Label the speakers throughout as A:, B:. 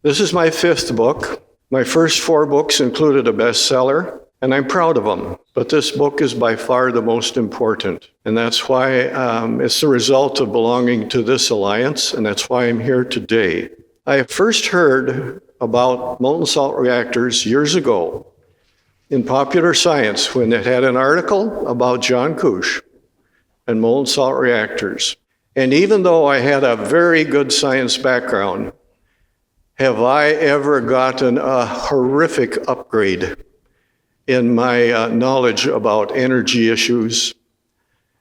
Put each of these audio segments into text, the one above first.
A: This is my 5th book. My first 4 books included a bestseller, and I'm proud of them. But this book is by far the most important. And that's why it's the result of belonging to this alliance, and that's why I'm here today. I first heard about molten salt reactors years ago in Popular Science when it had an article about John Kush and molten salt reactors. And even though I had a very good science background, have I ever gotten a horrific upgrade in my knowledge about energy issues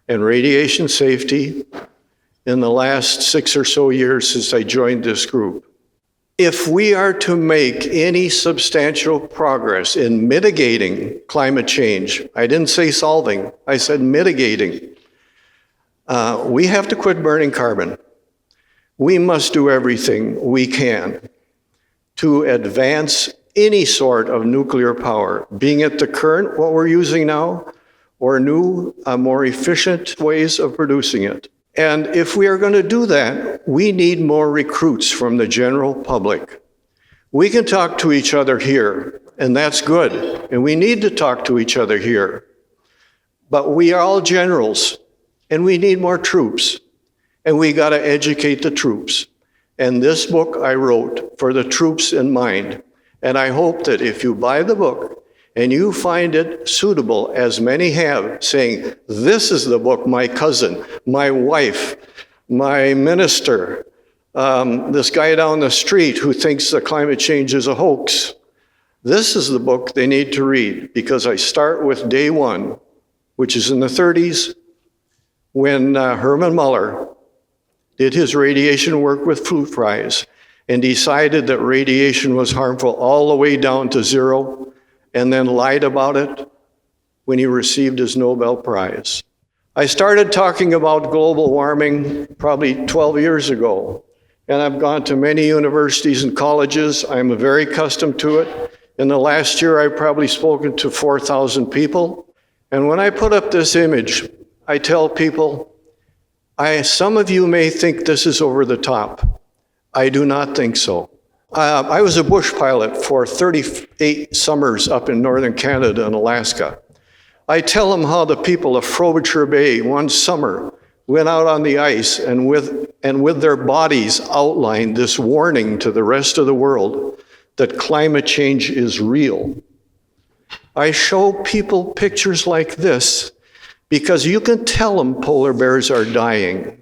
A: and radiation safety in the last 6 or so years since I joined this group. If we are to make any substantial progress in mitigating climate change, I didn't say solving, I said mitigating, we have to quit burning carbon. We must do everything we can to advance any sort of nuclear power, being it the current, what we're using now, or new, more efficient ways of producing it. And if we are going to do that, we need more recruits from the general public. We can talk to each other here, and that's good, and we need to talk to each other here. But we are all generals, and we need more troops, and we got to educate the troops. And this book I wrote for the troops in mind. And I hope that if you buy the book and you find it suitable, as many have, saying, this is the book my cousin, my wife, my minister, this guy down the street who thinks that climate change is a hoax. This is the book they need to read, because I start with day 1, which is in the 30s, when Herman Muller did his radiation work with fruit flies and decided that radiation was harmful all the way down to 0, and then lied about it when he received his Nobel Prize. I started talking about global warming probably 12 years ago, and I've gone to many universities and colleges. I'm very accustomed to it. In the last year, I've probably spoken to 4,000 people. And when I put up this image, I tell people, some of you may think this is over the top. I do not think so. I was a bush pilot for 38 summers up in northern Canada and Alaska. I tell them how the people of Frobisher Bay one summer went out on the ice and with their bodies outlined this warning to the rest of the world that climate change is real. I show people pictures like this because you can tell them polar bears are dying,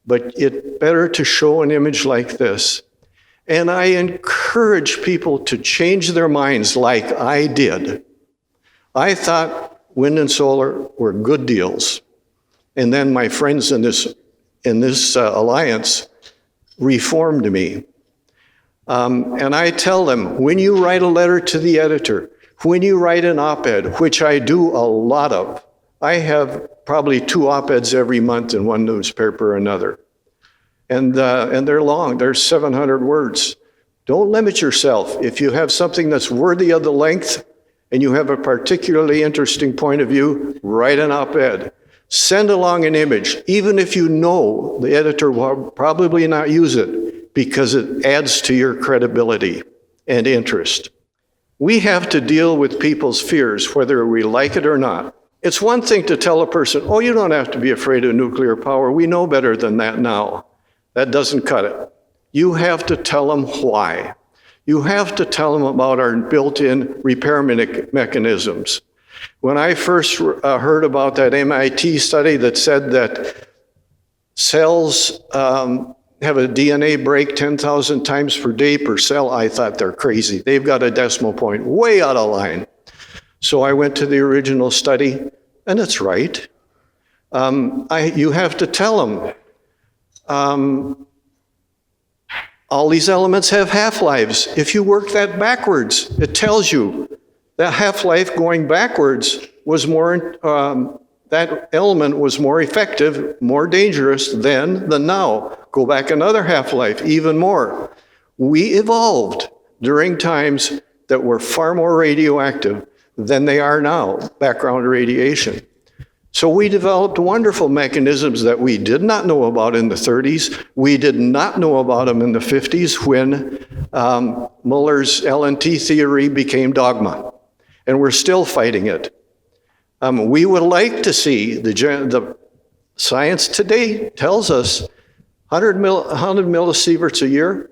A: but it's better to show an image like this. And I encourage people to change their minds like I did. I thought wind and solar were good deals. And then my friends in this alliance reformed me. And I tell them, when you write a letter to the editor, when you write an op-ed, which I do a lot of, I have probably 2 op-eds every month in one newspaper or another. And they're long, they're 700 words. Don't limit yourself. If you have something that's worthy of the length and you have a particularly interesting point of view, write an op-ed. Send along an image, even if you know the editor will probably not use it because it adds to your credibility and interest. We have to deal with people's fears, whether we like it or not. It's one thing to tell a person, oh, you don't have to be afraid of nuclear power. We know better than that now. That doesn't cut it. You have to tell them why. You have to tell them about our built-in repair mechanisms. When I first heard about that MIT study that said that cells have a DNA break 10,000 times per day per cell, I thought they're crazy. They've got a decimal point way out of line. So I went to the original study, and it's right. You have to tell them, all these elements have half-lives. If you work that backwards, it tells you that half-life going backwards was more, that element was more effective, more dangerous than the now. Go back another half-life, even more. We evolved during times that were far more radioactive than they are now, background radiation. So we developed wonderful mechanisms that we did not know about in the 30s. We did not know about them in the 50s when Muller's LNT theory became dogma. And we're still fighting it. We would like to see the science today tells us 100 millisieverts a year,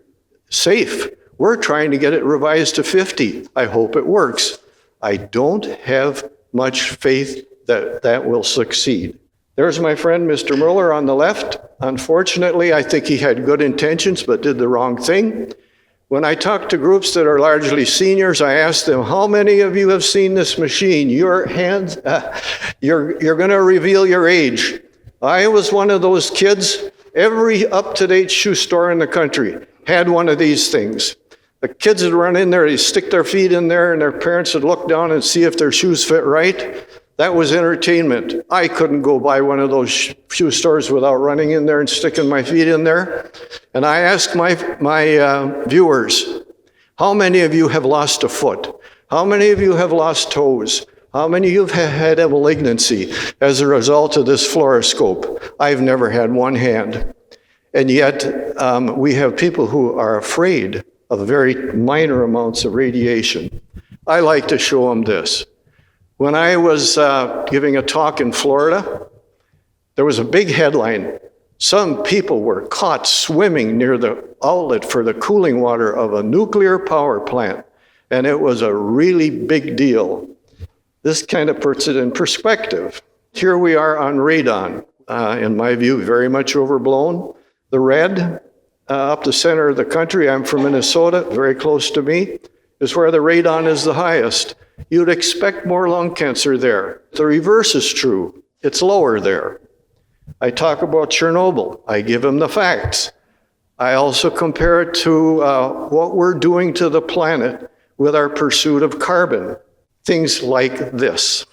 A: safe. We're trying to get it revised to 50. I hope it works. I don't have much faith that that will succeed. There's my friend, Mr. Mueller, on the left. Unfortunately, I think he had good intentions but did the wrong thing. When I talk to groups that are largely seniors, I ask them, how many of you have seen this machine? Your hands, you're going to reveal your age. I was one of those kids. Every up-to-date shoe store in the country had one of these things. The kids would run in there, they'd stick their feet in there, and their parents would look down and see if their shoes fit right. That was entertainment. I couldn't go by one of those shoe stores without running in there and sticking my feet in there. And I asked my viewers, how many of you have lost a foot? How many of you have lost toes? How many of you have had a malignancy as a result of this fluoroscope? I've never had one hand. And yet we have people who are afraid of very minor amounts of radiation. I like to show them this. When I was giving a talk in Florida, there was a big headline. Some people were caught swimming near the outlet for the cooling water of a nuclear power plant, and it was a really big deal. This kind of puts it in perspective. Here we are on radon, in my view, very much overblown. The red, up the center of the country, I'm from Minnesota, very close to me, is where the radon is the highest. You'd expect more lung cancer there. The reverse is true. It's lower there. I talk about Chernobyl. I give them the facts. I also compare it to what we're doing to the planet with our pursuit of carbon. Things like this.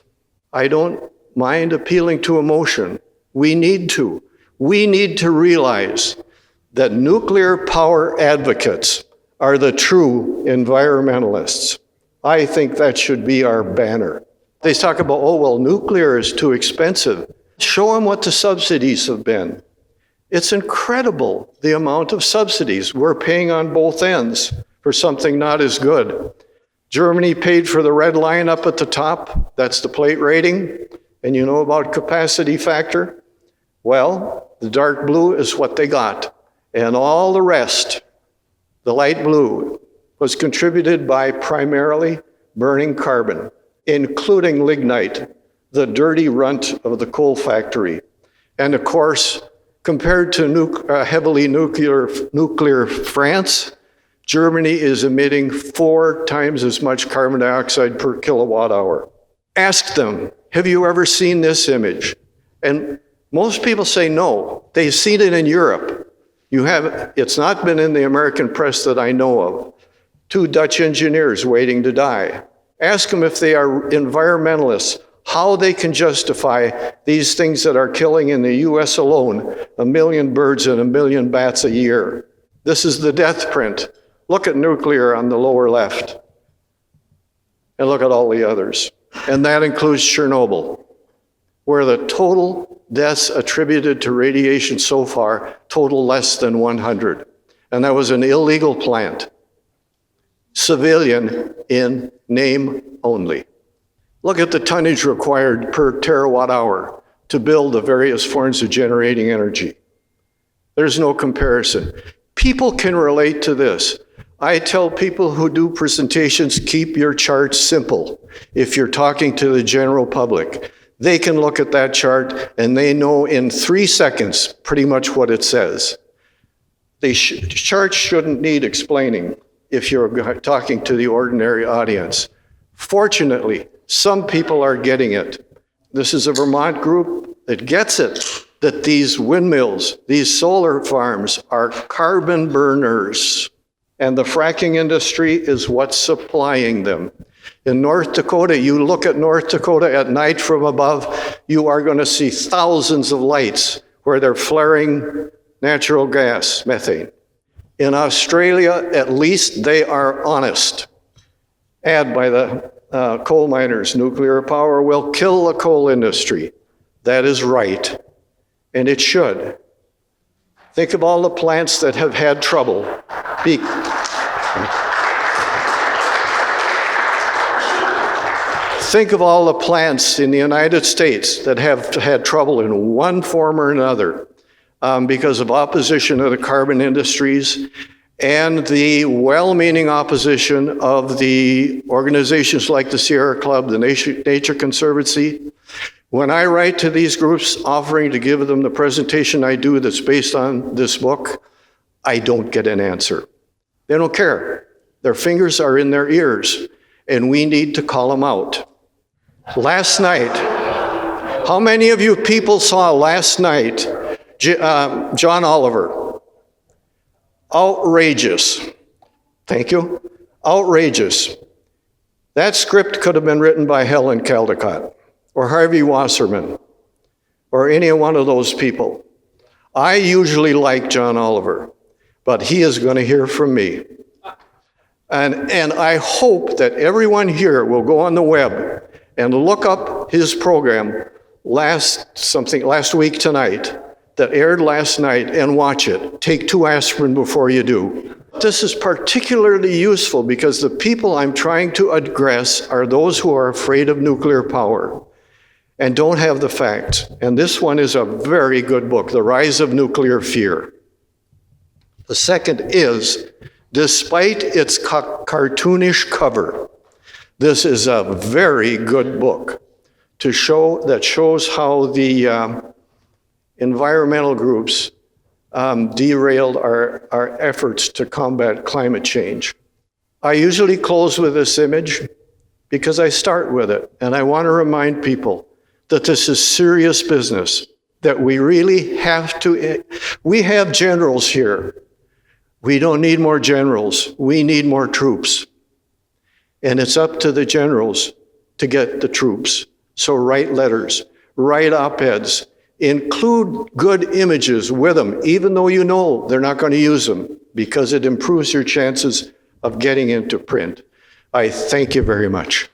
A: I don't mind appealing to emotion. We need to. We need to realize that nuclear power advocates are the true environmentalists. I think that should be our banner. They talk about, oh, well, nuclear is too expensive. Show them what the subsidies have been. It's incredible, the amount of subsidies we're paying on both ends for something not as good. Germany paid for the red line up at the top. That's the plate rating. And you know about capacity factor? Well, the dark blue is what they got. And all the rest, the light blue, was contributed by primarily burning carbon, including lignite, the dirty runt of the coal factory. And of course, compared to heavily nuclear France, Germany is emitting 4 times as much carbon dioxide per kilowatt hour. Ask them, have you ever seen this image? And most people say no. They've seen it in Europe. It's not been in the American press that I know of. 2 Dutch engineers waiting to die. Ask them if they are environmentalists, how they can justify these things that are killing in the US alone 1 million birds and 1 million bats a year. This is the death print. Look at nuclear on the lower left. And look at all the others. And that includes Chernobyl, where the total deaths attributed to radiation so far total less than 100. And that was an illegal plant. Civilian in name only. Look at the tonnage required per terawatt hour to build the various forms of generating energy. There's no comparison. People can relate to this. I tell people who do presentations, keep your charts simple. If you're talking to the general public, they can look at that chart and they know in 3 seconds pretty much what it says. The chart shouldn't need explaining if you're talking to the ordinary audience. Fortunately, some people are getting it. This is a Vermont group that gets it, that these windmills, these solar farms are carbon burners, and the fracking industry is what's supplying them. In North Dakota, you look at North Dakota at night from above, you are going to see thousands of lights where they're flaring natural gas, methane. In Australia, at least they are honest. Add by the coal miners, nuclear power will kill the coal industry. That is right, and it should. Think of all the plants that have had trouble. Think of all the plants in the United States that have had trouble in one form or another because of opposition of the carbon industries and the well-meaning opposition of the organizations like the Sierra Club, the Nature Conservancy. When I write to these groups offering to give them the presentation I do that's based on this book, I don't get an answer. They don't care. Their fingers are in their ears, and we need to call them out. Last night, how many of you people saw last night John Oliver? Outrageous. Thank you. Outrageous. That script could have been written by Helen Caldecott or Harvey Wasserman or any one of those people. I usually like John Oliver, but he is going to hear from me. And I hope that everyone here will go on the web and look up his program last week tonight that aired last night and watch it. Take 2 aspirin before you do. This is particularly useful because the people I'm trying to address are those who are afraid of nuclear power and don't have the facts. And this one is a very good book, The Rise of Nuclear Fear. The second is, despite its cartoonish cover, this is a very good book that shows how the environmental groups derailed our efforts to combat climate change. I usually close with this image because I start with it, and I want to remind people that this is serious business, that we really have to. We have generals here. We don't need more generals. We need more troops. And it's up to the generals to get the troops. So write letters, write op-eds, include good images with them, even though you know they're not going to use them, because it improves your chances of getting into print. I thank you very much.